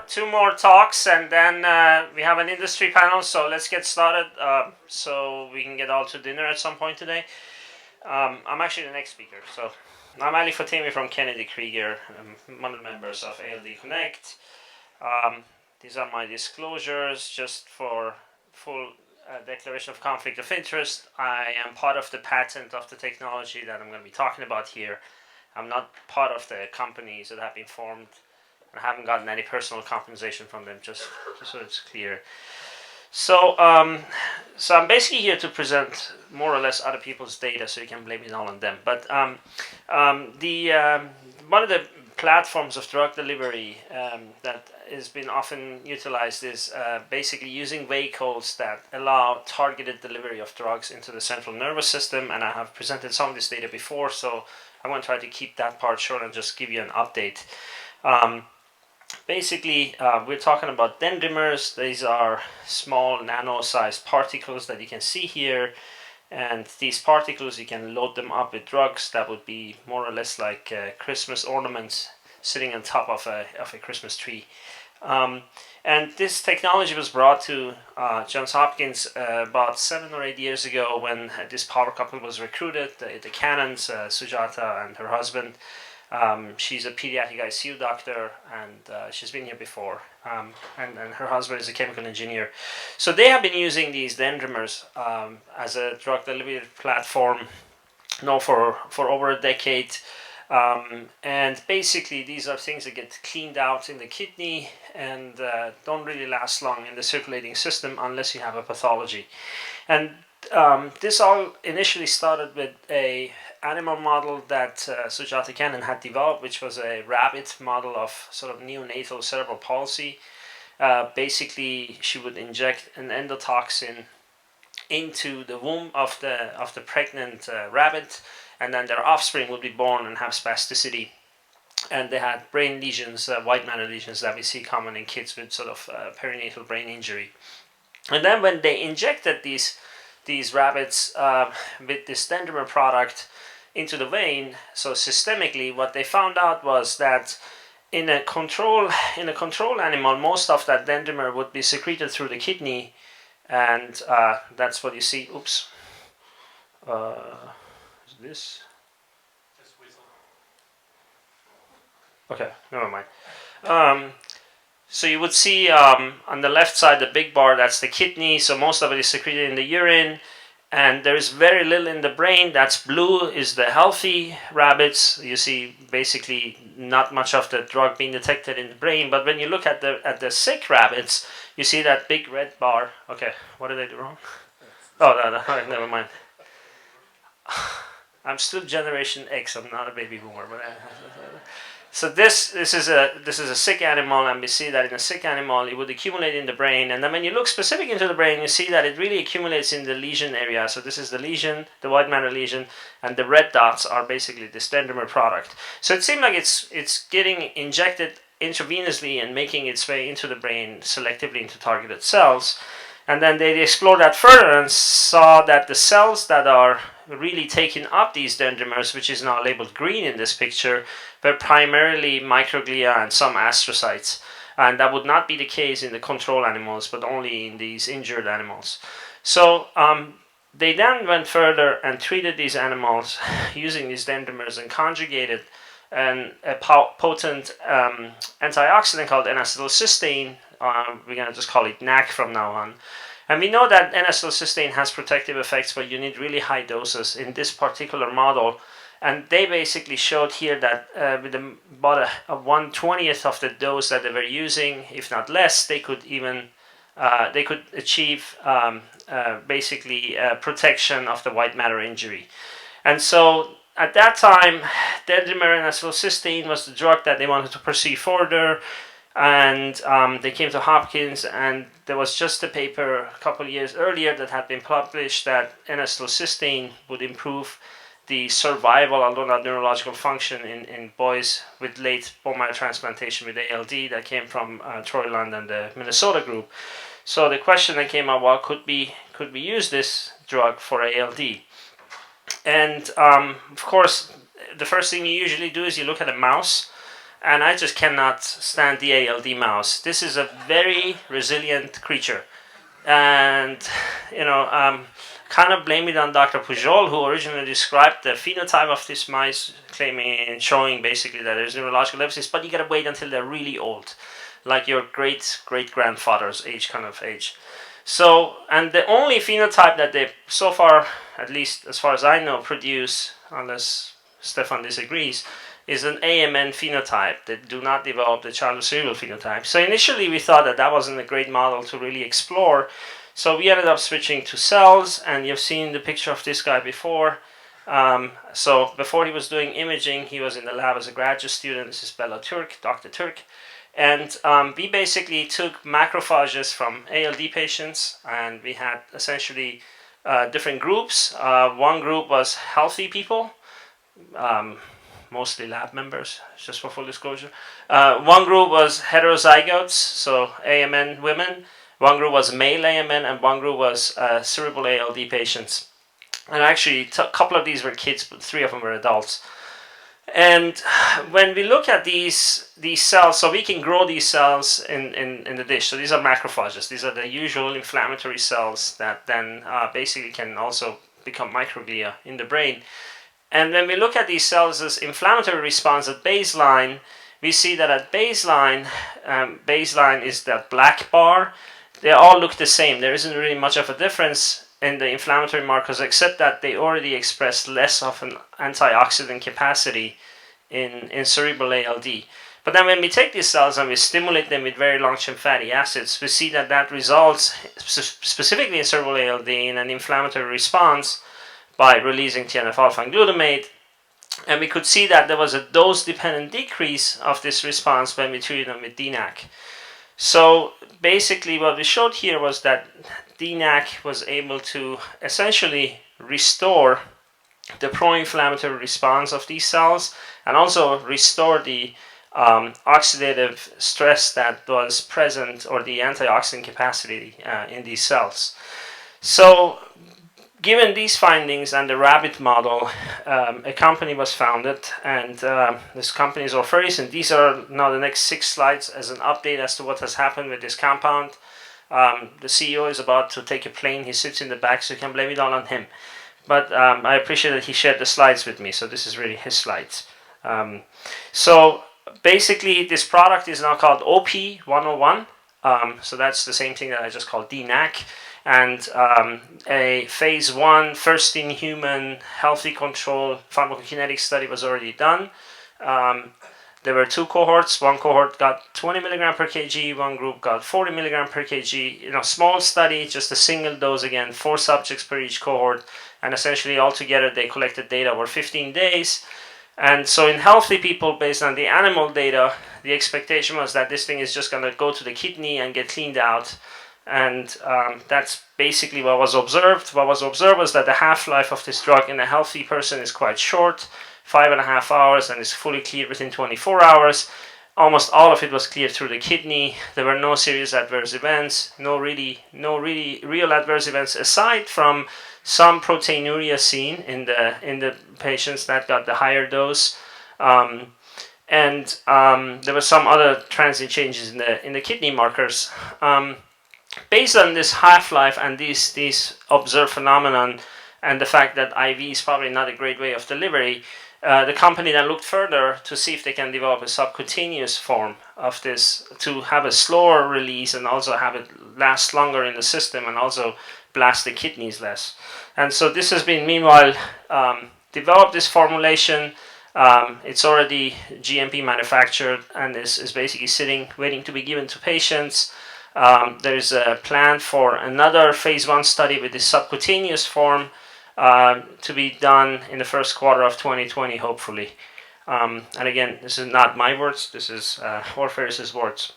two more talks, and then we have an industry panel. So let's get started. So we can get all to dinner at some point today. I'm actually the next speaker. So I'm Ali Fatemi from Kennedy Krieger. I'm one of the members of ALD Connect. These are my disclosures, just for full declaration of conflict of interest. I am part of the patent of the technology that I'm going to be talking about here. I'm not part of the companies that have been formed. I haven't gotten any personal compensation from them, just so it's clear. So I'm basically here to present more or less other people's data, so you can blame it all on them. But one of the platforms of drug delivery that has been often utilized is basically using vehicles that allow targeted delivery of drugs into the central nervous system. And I have presented some of this data before, so I'm going to try to keep that part short and just give you an update. Basically, we're talking about dendrimers. These are small nano-sized particles that you can see here. And these particles, you can load them up with drugs that would be more or less like Christmas ornaments sitting on top of a Christmas tree. And this technology was brought to Johns Hopkins about 7 or 8 years ago when this power couple was recruited, the Cannons, Sujata and her husband. She's a pediatric ICU doctor, and she's been here before, and her husband is a chemical engineer. So they have been using these dendrimers as a drug delivery platform now for over a decade. And basically these are things that get cleaned out in the kidney and don't really last long in the circulating system unless you have a pathology. And this all initially started with a animal model that Sujata Cannon had developed, which was a rabbit model of sort of neonatal cerebral palsy. Basically, she would inject an endotoxin into the womb of the pregnant rabbit, and then their offspring would be born and have spasticity. And they had brain lesions, white matter lesions that we see common in kids with sort of perinatal brain injury. And then when they injected these rabbits with this dendrimer product into the vein, so systemically, what they found out was that in a control animal, most of that dendrimer would be secreted through the kidney, and that's what you see. Oops. Is this? Okay, never mind. So you would see on the left side, the big bar, that's the kidney. So most of it is secreted in the urine. And there is very little in the brain. That's blue is the healthy rabbits. You see basically not much of the drug being detected in the brain. But when you look at the sick rabbits, you see that big red bar. Okay, what did I do wrong? Oh, no, never mind. I'm still Generation X. I'm not a baby boomer. But so this is a sick animal, and we see that in a sick animal it would accumulate in the brain, and then when you look specific into the brain, you see that it really accumulates in the lesion area. So this is the lesion, the white matter lesion, and the red dots are basically this dendrimer product. So it seems like it's getting injected intravenously and making its way into the brain selectively into targeted cells. And then they explored that further and saw that the cells that are really taking up these dendrimers, which is now labeled green in this picture, were primarily microglia and some astrocytes. And that would not be the case in the control animals, but only in these injured animals. So they then went further and treated these animals using these dendrimers and conjugated a potent antioxidant called N-acetylcysteine. We're going to just call it NAC from now on. And we know that N-acetylcysteine has protective effects, but you need really high doses in this particular model. And they basically showed here that with about a 1/20th of the dose that they were using, if not less, they could even achieve basically protection of the white matter injury. And so at that time, Dendrimer and acetylcysteine was the drug that they wanted to pursue further. And they came to Hopkins, and there was just a paper a couple of years earlier that had been published that N-acetylcysteine would improve the survival, although not neurological function, in boys with late bone marrow transplantation with ALD that came from Troyland and the Minnesota group. So the question that came up, well, could we use this drug for ALD? And of course, the first thing you usually do is you look at a mouse. and I just cannot stand the ALD mouse. This is a very resilient creature, and kind of blame it on Dr. Pujol, who originally described the phenotype of this mice, claiming and showing basically that there's neurological deficits, but you gotta wait until they're really old, like your great-great-grandfather's age, kind of age. So, and the only phenotype that they, so far, at least as far as I know, produce, unless Stefan disagrees, is an AMN phenotype. They do not develop the childhood cerebral phenotype. So initially we thought that that wasn't a great model to really explore. So we ended up switching to cells, and you've seen the picture of this guy before. So before he was doing imaging, he was in the lab as a graduate student. This is Bella Turk, Dr. Turk. And we basically took macrophages from ALD patients, and we had essentially different groups. One group was healthy people, mostly lab members, just for full disclosure. One group was heterozygotes, so AMN women. One group was male AMN, and one group was cerebral ALD patients. And actually, a couple of these were kids, but 3 of them were adults. And when we look at these cells, so we can grow these cells in the dish. So these are macrophages. These are the usual inflammatory cells that then basically can also become microglia in the brain. And when we look at these cells as inflammatory response at baseline, we see that at baseline, baseline is that black bar. They all look the same. There isn't really much of a difference in the inflammatory markers, except that they already express less of an antioxidant capacity in cerebral ALD. But then when we take these cells and we stimulate them with very long-chain fatty acids, we see that that results, specifically in cerebral ALD, in an inflammatory response by releasing TNF-alpha and glutamate. And we could see that there was a dose-dependent decrease of this response when we treated them with DNAC. So basically what we showed here was that DNAC was able to essentially restore the pro-inflammatory response of these cells, and also restore the oxidative stress that was present, or the antioxidant capacity in these cells. So given these findings and the rabbit model, a company was founded, and this company is Orpheus, and these are now the next 6 slides as an update as to what has happened with this compound. The CEO is about to take a plane. He sits in the back, so you can blame it all on him. But I appreciate that he shared the slides with me, so this is really his slides. So basically, this product is now called Opie 101. So that's the same thing that I just called DNAC. And a phase 1, first-in-human, healthy control pharmacokinetic study was already done. There were 2 cohorts. One cohort got 20 milligram per kg. One group got 40 milligram per kg. Small study, just a single dose again, 4 subjects per each cohort. And essentially, altogether, they collected data over 15 days. And so in healthy people, based on the animal data, the expectation was that this thing is just going to go to the kidney and get cleaned out. And that's basically what was observed. What was observed was that the half-life of this drug in a healthy person is quite short, 5.5 hours, and is fully cleared within 24 hours. Almost all of it was cleared through the kidney. There were no serious adverse events, no really real adverse events, aside from some proteinuria seen in the patients that got the higher dose. And there were some other transient changes in the kidney markers. Based on this half-life and these observed phenomenon, and the fact that IV is probably not a great way of delivery, the company then looked further to see if they can develop a subcutaneous form of this to have a slower release and also have it last longer in the system and also blast the kidneys less. And so this has been meanwhile developed, this formulation. It's already GMP manufactured and is basically sitting waiting to be given to patients. There's a plan for another phase 1 study with this subcutaneous form to be done in the first quarter of 2020, hopefully. And again, this is not my words, this is Orpheus's words.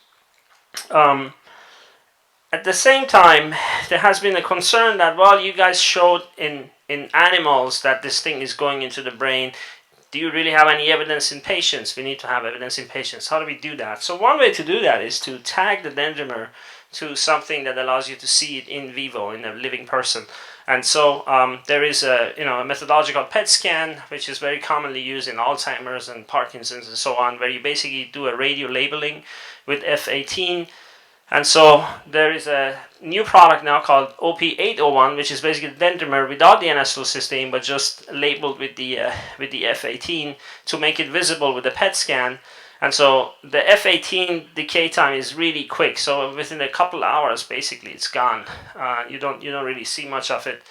At the same time, there has been a concern that while you guys showed in animals that this thing is going into the brain, do you really have any evidence in patients? We need to have evidence in patients. How do we do that? So one way to do that is to tag the dendrimer to something that allows you to see it in vivo, in a living person. And so there is a methodology called PET scan, which is very commonly used in Alzheimer's and Parkinson's and so on, where you basically do a radio labeling with F18. And so there is a new product now called Opie 801, which is basically the Dendrimer without the N-acetylcysteine, but just labeled with the F18 to make it visible with the PET scan. And so the F18 decay time is really quick. So within a couple hours, basically, it's gone. You don't really see much of it.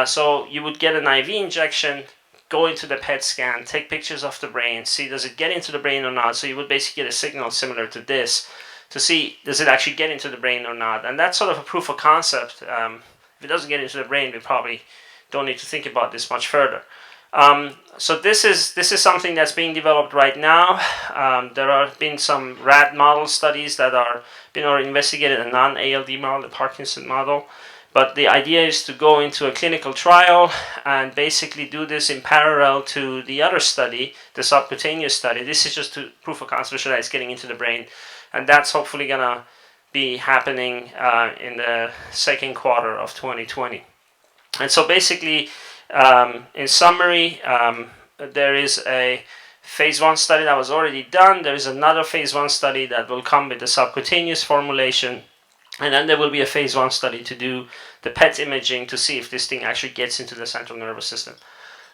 So you would get an IV injection, go into the PET scan, take pictures of the brain, see does it get into the brain or not. So you would basically get a signal similar to this to see does it actually get into the brain or not. And that's sort of a proof of concept. If it doesn't get into the brain, we probably don't need to think about this much further. So this is something that's being developed right now. There have been some rat model studies that are being investigated, a non-ALD model, the Parkinson model. But the idea is to go into a clinical trial and basically do this in parallel to the other study, the subcutaneous study. This is just to proof of concept that it's getting into the brain. And that's hopefully going to be happening in the second quarter of 2020. And so basically, in summary, there is a phase 1 study that was already done. There is another phase 1 study that will come with the subcutaneous formulation. And then there will be a phase 1 study to do the PET imaging to see if this thing actually gets into the central nervous system.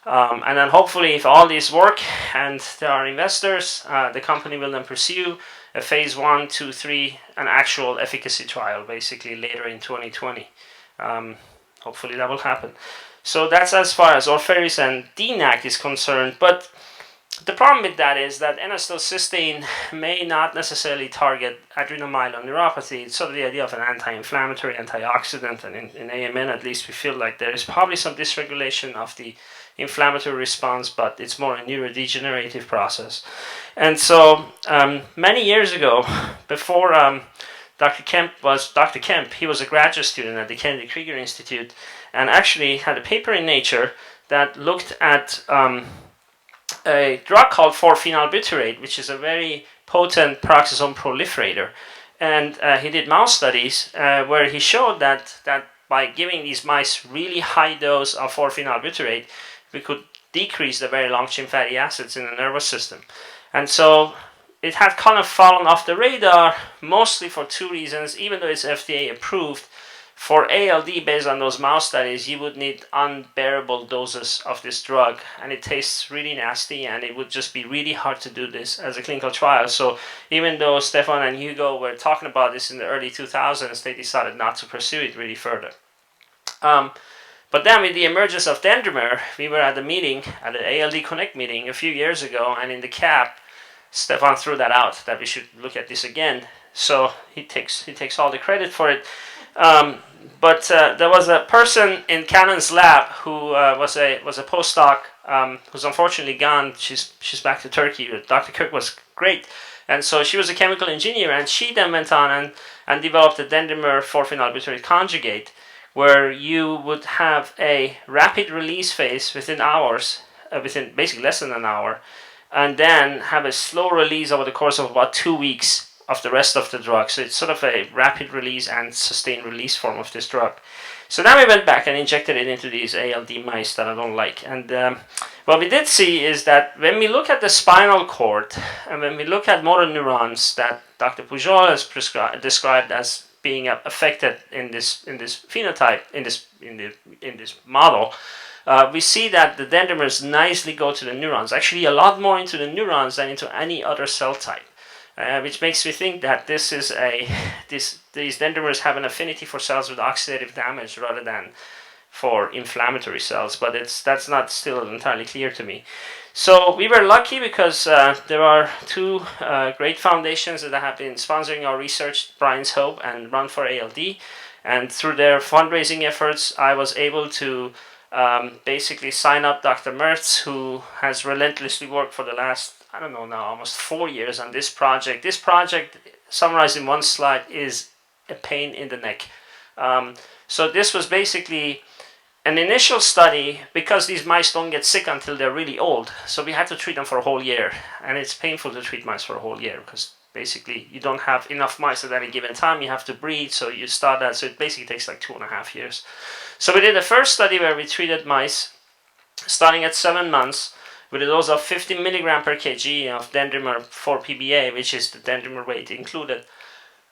And then hopefully, if all these work and there are investors, the company will then pursue a phase 1, 2, 3, an actual efficacy trial, basically later in 2020. Hopefully that will happen. So that's as far as Orpheris and DNAC is concerned. But the problem with that is that N-acetylcysteine may not necessarily target adrenomyeloneuropathy. It's sort of the idea of an anti-inflammatory, antioxidant, and in AMN at least we feel like there is probably some dysregulation of the inflammatory response, but it's more a neurodegenerative process. And so many years ago, before Dr. Kemp, he was a graduate student at the Kennedy Krieger Institute and actually had a paper in Nature that looked at a drug called 4-phenolbutyrate, which is a very potent peroxisome proliferator. And he did mouse studies where he showed that by giving these mice really high dose of 4-phenolbutyrate, we could decrease the very long-chain fatty acids in the nervous system. And so it had kind of fallen off the radar, mostly for two reasons. Even though it's FDA approved, for ALD based on those mouse studies, you would need unbearable doses of this drug, and it tastes really nasty, and it would just be really hard to do this as a clinical trial. So even though Stefan and Hugo were talking about this in the early 2000s, they decided not to pursue it really further. But then with the emergence of Dendrimer, we were at a meeting, at an ALD Connect meeting a few years ago, and in the CAP, Stefan threw that out, that we should look at this again. So he takes all the credit for it. But there was a person in Canon's lab who was a postdoc who's unfortunately gone. She's back to Turkey. Dr. Kirk was great. And so she was a chemical engineer, and she then went on and developed a Dendrimer 4-phenolbutyrate conjugate, where you would have a rapid release phase within hours, within basically less than an hour, and then have a slow release over the course of about 2 weeks of the rest of the drug. So it's sort of a rapid release and sustained release form of this drug. So then we went back and injected it into these ALD mice that I don't like. And what we did see is that when we look at the spinal cord and when we look at motor neurons that Dr. Pujol has described as being affected in this phenotype, in this model, we see that the dendrimers nicely go to the neurons, actually a lot more into the neurons than into any other cell type, which makes me think that these dendrimers have an affinity for cells with oxidative damage rather than for inflammatory cells, but that's not still entirely clear to me. So we were lucky because there are two great foundations that have been sponsoring our research, Brian's Hope and Run for ALD, and through their fundraising efforts I was able to basically sign up Dr. Mertz, who has relentlessly worked for the last, I don't know now, almost 4 years on this project. This project, summarized in one slide, is a pain in the neck. So this was basically an initial study because these mice don't get sick until they're really old. So we had to treat them for a whole year. And it's painful to treat mice for a whole year because basically you don't have enough mice at any given time. You have to breed, so you start that. So it basically takes like 2.5 years. So we did the first study where we treated mice starting at 7 months with a dose of 50 milligram per kg of Dendrimer 4-PBA, which is the Dendrimer weight included.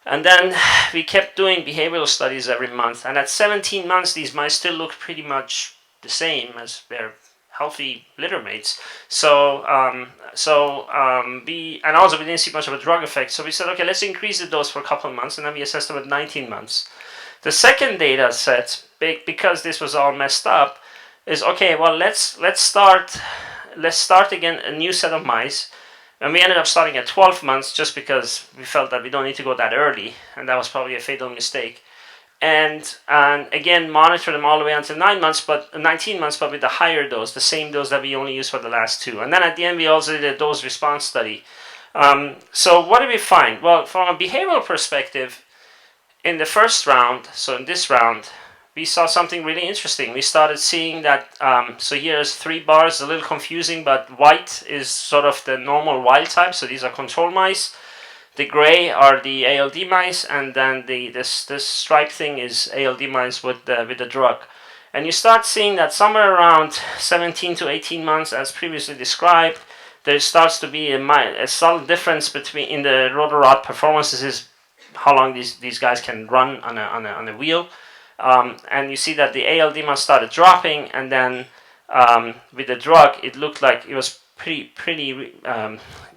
And then we kept doing behavioral studies every month. And at 17 months, these mice still looked pretty much the same as their healthy litter mates. And also we didn't see much of a drug effect. So we said, okay, let's increase the dose for a couple of months, and then we assessed them at 19 months. The second data set, because this was all messed up, is okay. Well, let's start again a new set of mice. And we ended up starting at 12 months just because we felt that we don't need to go that early, and that was probably a fatal mistake. And again, monitor them all the way until 19 months, but with the higher dose, the same dose that we only used for the last two. And then at the end, we also did a dose response study. So what did we find? Well, from a behavioral perspective, in the first round, so in this round, we saw something really interesting. We started seeing that, so here's 3 bars, a little confusing, but white is sort of the normal wild type, so these are control mice. The gray are the ALD mice, and then this stripe thing is ALD mice with the drug. And you start seeing that somewhere around 17 to 18 months, as previously described, there starts to be a subtle difference between in the rotor rod performances, is how long these guys can run on a wheel. And you see that the ALD mice started dropping, and then with the drug, it looked like it was pretty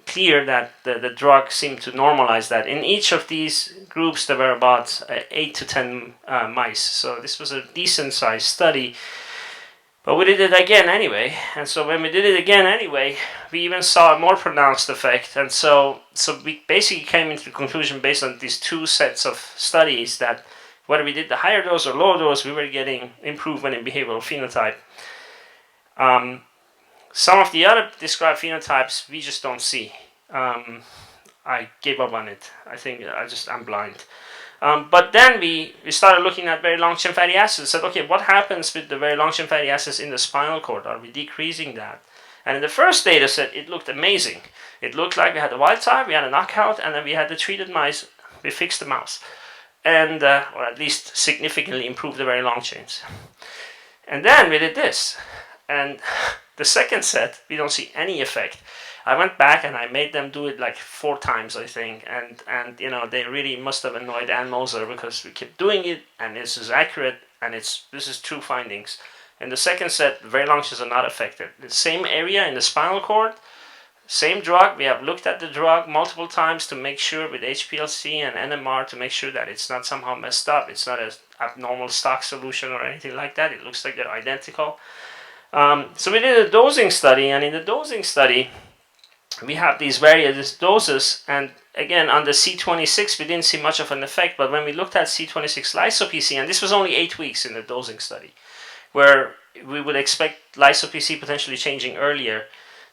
clear that the drug seemed to normalize that. In each of these groups, there were about 8 to 10 mice. So this was a decent sized study. But we did it again anyway. And so when we did it again anyway, we even saw a more pronounced effect. And so we basically came into the conclusion based on these 2 sets of studies that whether we did the higher dose or lower dose, we were getting improvement in behavioral phenotype. Some of the other described phenotypes we just don't see. I gave up on it. I think I'm blind. But then we started looking at very long chain fatty acids. Said, okay, what happens with the very long chain fatty acids in the spinal cord? Are we decreasing that? And in the first data set, it looked amazing. It looked like we had the wild type, we had a knockout, and then we had the treated mice. We fixed the mouse, and or at least significantly improved the very long chains. And then we did this, and the second set, we don't see any effect. I went back and I made them do it like 4 times, I think, and you know, they really must have annoyed Ald Mouse because we kept doing it, and this is accurate, and this is true findings. In the second set, the very long chains are not affected. The same area in the spinal cord, same drug. We have looked at the drug multiple times to make sure with HPLC and NMR to make sure that it's not somehow messed up. It's not an abnormal stock solution or anything like that. It looks like they're identical. So we did a dosing study, and in the dosing study, we have these various doses, and again on the C26 we didn't see much of an effect, but when we looked at C26 lyso-PC, and this was only 8 weeks in the dosing study, where we would expect lyso-PC potentially changing earlier,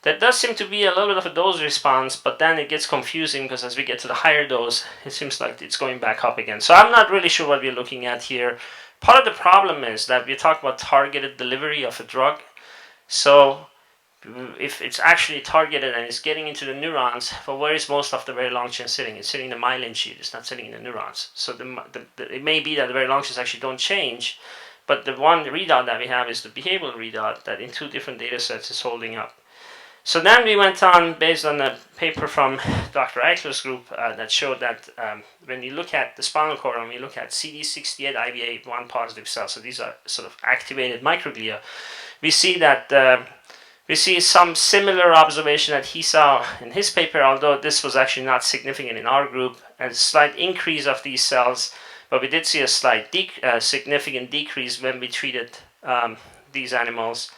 there does seem to be a little bit of a dose response, but then it gets confusing because as we get to the higher dose, it seems like it's going back up again. So I'm not really sure what we're looking at here. Part of the problem is that we talk about targeted delivery of a drug. So if it's actually targeted and it's getting into the neurons, well, where is most of the very long chain sitting? It's sitting in the myelin sheath. It's not sitting in the neurons. So it may be that the very long chains actually don't change, but the one readout that we have is the behavioral readout that in 2 different data sets is holding up. So then we went on, based on a paper from Dr. Eichler's group that showed that when you look at the spinal cord and we look at CD68 IBA1 positive cells, so these are sort of activated microglia, we see that we see some similar observation that he saw in his paper, although this was actually not significant in our group, a slight increase of these cells, but we did see a slight significant decrease when we treated these animals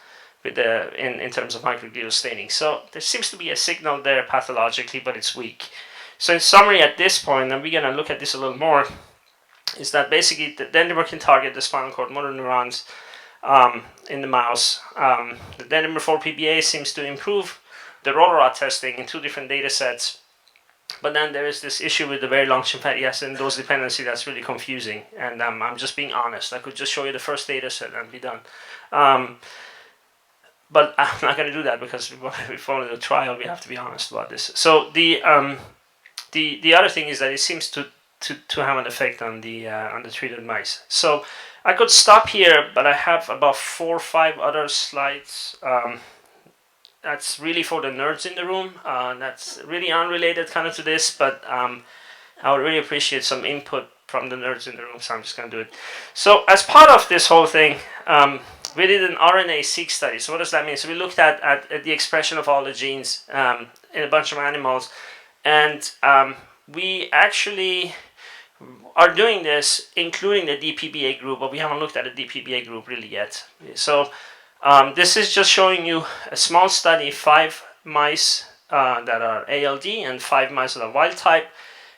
with in terms of microglial staining. So there seems to be a signal there pathologically, but it's weak. So in summary, at this point, and we're going to look at this a little more, is that basically the Dendrimer can target the spinal cord motor neurons in the mouse. The Dendrimer 4-PBA seems to improve the rotor rod testing in 2 different data sets. But then there is this issue with the very long chain fatty acid and dose dependency that's really confusing. And I'm just being honest. I could just show you the first data set and be done. But I'm not going to do that because we follow the trial. We have to be honest about this. So the the other thing is that it seems to have an effect on the treated mice. So I could stop here, but I have about 4 or 5 other slides. That's really for the nerds in the room. That's really unrelated kind of to this, but I would really appreciate some input from the nerds in the room, so I'm just going to do it. So as part of this whole thing, we did an RNA-seq study. So what does that mean? So we looked at the expression of all the genes in a bunch of animals, and we actually are doing this including the DPBA group, but we haven't looked at the DPBA group really yet. So this is just showing you a small study, 5 mice that are ALD and 5 mice that are wild type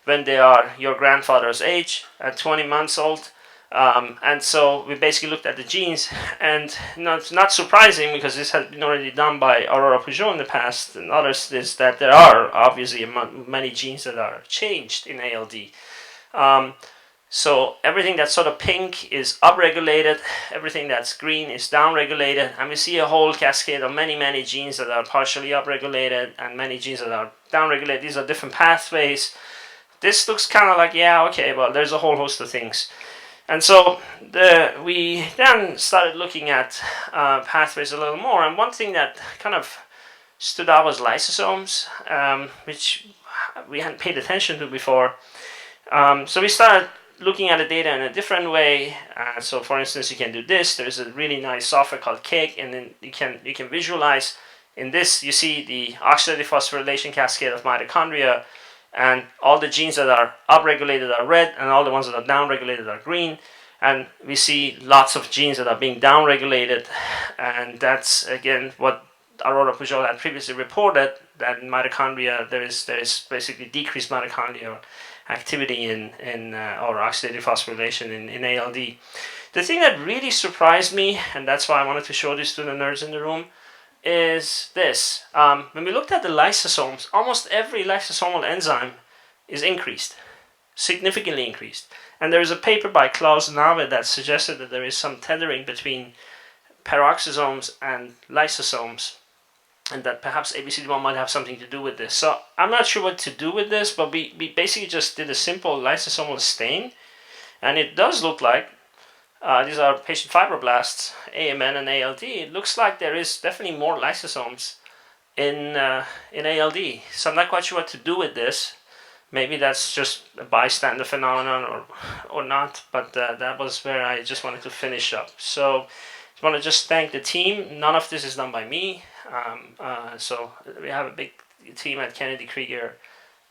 when they are your grandfather's age at 20 months old. And so we basically looked at the genes, and not surprising because this has been already done by Aurora Pujol in the past and others, is that there are obviously many genes that are changed in ALD. So everything that's sort of pink is upregulated, everything that's green is downregulated, and we see a whole cascade of many genes that are partially upregulated and many genes that are downregulated. These are different pathways. This looks kind of like, yeah, okay, well, there's a whole host of things. And so we then started looking at pathways a little more, and one thing that kind of stood out was lysosomes, which we hadn't paid attention to before. So we started looking at the data in a different way. So for instance, you can do this. There's a really nice software called Cake, and then you can visualize. In this, you see the oxidative phosphorylation cascade of mitochondria, and all the genes that are upregulated are red, and all the ones that are downregulated are green. And we see lots of genes that are being downregulated, and that's again what Aurora Pujol had previously reported, that in mitochondria there is basically decreased mitochondrial activity in or oxidative phosphorylation in ALD. The thing that really surprised me, and that's why I wanted to show this to the nerds in the room, is this. When we looked at the lysosomes, almost every lysosomal enzyme is increased, significantly increased. And there is a paper by Klaus Nave that suggested that there is some tethering between peroxisomes and lysosomes, and that perhaps ABCD1 might have something to do with this. So I'm not sure what to do with this, but we basically just did a simple lysosomal stain, and it does look like these are patient fibroblasts, AMN and ALD. It looks like there is definitely more lysosomes in ALD. So I'm not quite sure what to do with this. Maybe that's just a bystander phenomenon or not, but that was where I just wanted to finish up. So I want to just thank the team. None of this is done by me. So we have a big team at Kennedy Krieger,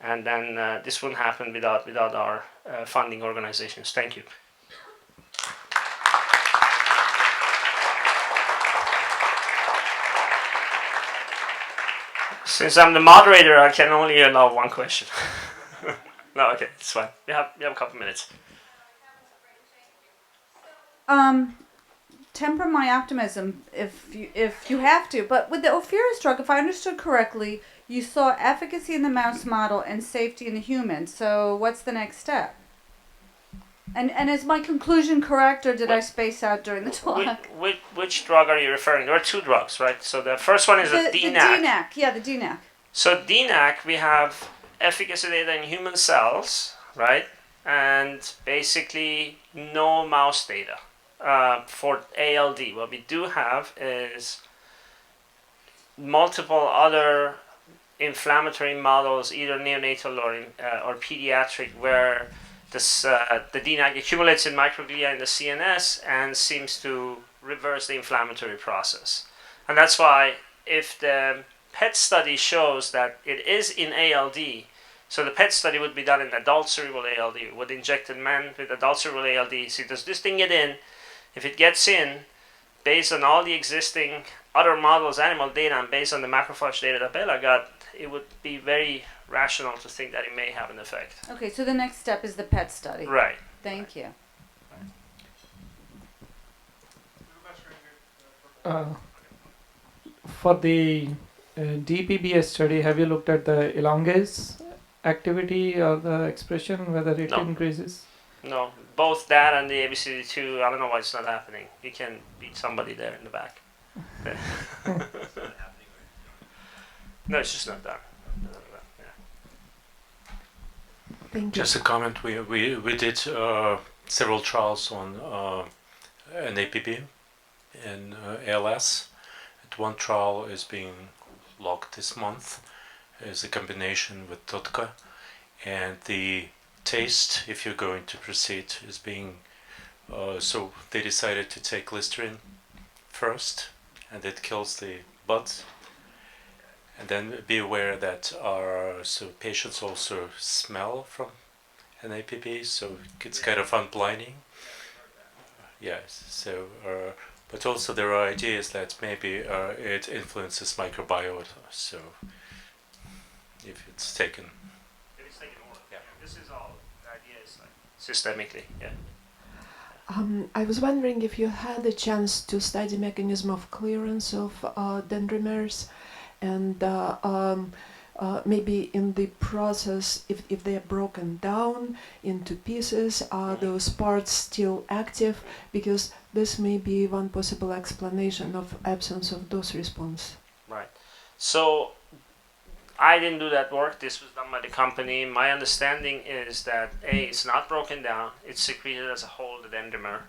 and then this wouldn't happen without our funding organizations. Thank you. Since I'm the moderator, I can only allow one question. No, okay, it's fine. We have a couple minutes. Temper my optimism if you have to. But with the Ophirus drug, if I understood correctly, you saw efficacy in the mouse model and safety in the human. So what's the next step? And is my conclusion correct, or did I space out during the talk? Which drug are you referring? There are 2 drugs, right? So the first one is a DNAC. The DNAC, yeah, the DNAC. So DNAC, we have efficacy data in human cells, right? And basically no mouse data for ALD. What we do have is multiple other inflammatory models, either neonatal or pediatric, where the DNAC accumulates in microglia in the CNS and seems to reverse the inflammatory process. And that's why if the PET study shows that it is in ALD, so the PET study would be done in adult cerebral ALD, would inject a man with adult cerebral ALD, see does this thing get in? If it gets in, based on all the existing other models, animal data, and based on the macrophage data that Bella got, it would be very rational to think that it may have an effect. Okay, so the next step is the PET study. Right. Thank you. For the DPBS study, have you looked at the elongase activity or the expression, whether it increases? No, both that and the ABCD2, I don't know why it's not happening. You can beat somebody there in the back. No, it's just not done. Thank you. Just a comment. We did several trials on NAPB and ALS. And one trial is being logged this month. Is a combination with Tutka, and the taste, if you're going to proceed, is being so they decided to take Listerine first, and it kills the buds. And then be aware that so patients also smell from an APP, so it's kind of unblinding. Yes. So, but also there are ideas that maybe it influences microbiota. So, if it's taken. If it's taken more. Yeah. This is all. The idea is like systemically. Yeah. I was wondering if you had a chance to study mechanism of clearance of dendrimers, and maybe in the process, if they are broken down into pieces, are those parts still active? Because this may be one possible explanation of absence of dose response. Right. So I didn't do that work. This was done by the company. My understanding is that it's not broken down. It's secreted as a whole, the dendrimer,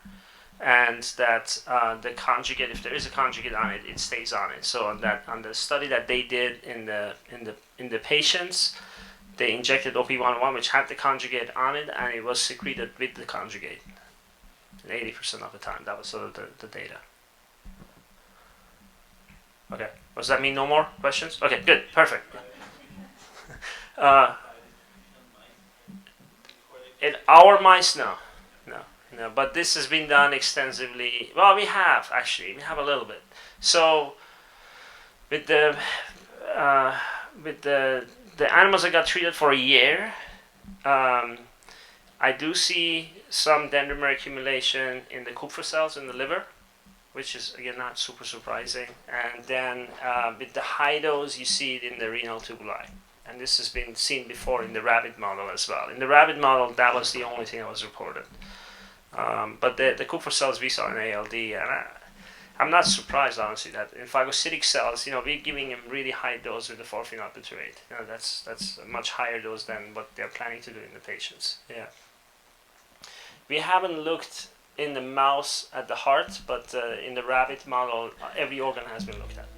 and that the conjugate, if there is a conjugate on it, it stays on it. So on the study that they did in the patients, they injected OP101, which had the conjugate on it, and it was secreted with the conjugate. 80% of the time, that was sort of the data. Okay. Does that mean no more questions? Okay, good, perfect. In our mice, no. But this has been done extensively. Well, we have a little bit. So with the animals that got treated for a year, I do see some dendrimer accumulation in the Kupffer cells in the liver, which is again not super surprising. And then with the high dose, you see it in the renal tubuli. And this has been seen before in the rabbit model as well. In the rabbit model, that was the only thing that was reported. But the Kupffer cells we saw in ALD, and I'm not surprised, honestly, that in phagocytic cells, we're giving them really high dose with the 4-phenolbutyrate. That's a much higher dose than what they're planning to do in the patients. Yeah. We haven't looked in the mouse at the heart, but in the rabbit model, every organ has been looked at.